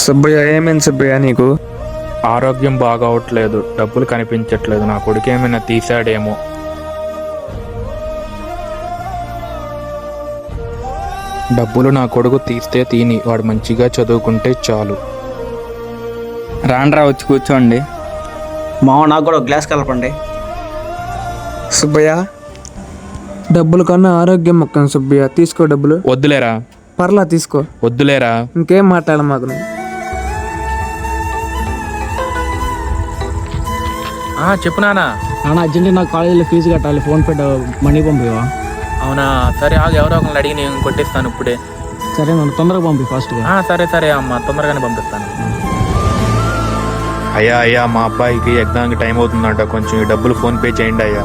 సుబ్బయ్య, ఏమైంది సుబ్బయ్య నీకు? ఆరోగ్యం బాగోవట్లేదు, డబ్బులు కనిపించట్లేదు. నా కొడుకు ఏమైనా తీసాడేమో. డబ్బులు నా కొడుకు తీస్తే తీని, వాడు మంచిగా చదువుకుంటే చాలు. రాండ్రా, వచ్చి కూర్చోండి. మామ నాకు కూడా ఒక గ్లాస్ కలపండి. సుబ్బయ్య, డబ్బుల కన్నా ఆరోగ్యం మొక్కను సుబ్బయ్య. తీసుకో డబ్బులు. వద్దులేరా. పర్లా తీసుకో. వద్దులేరా. ఇంకేం మాట్లాడ మాకు నువ్వు. చెప్పు నానా. నాన్న అర్జెంట్ నాకు కాలేజీలో ఫీజు కట్టాలి, ఫోన్పే మనీ పంపివా? అవునా, సరే ఆగు, ఎవరో ఒకరిని అడిగి నేను కొట్టిస్తాను ఇప్పుడే. సరే నన్ను తొందరగా పంపి ఫాస్ట్గా. సరే సరే అమ్మ, తొందరగానే పంపిస్తాను. అయ్యా మా అబ్బాయికి ఎగ్జామ్కి టైం అవుతుందంట, కొంచెం ఈ డబ్బులు ఫోన్పే చేయండి అయ్యా.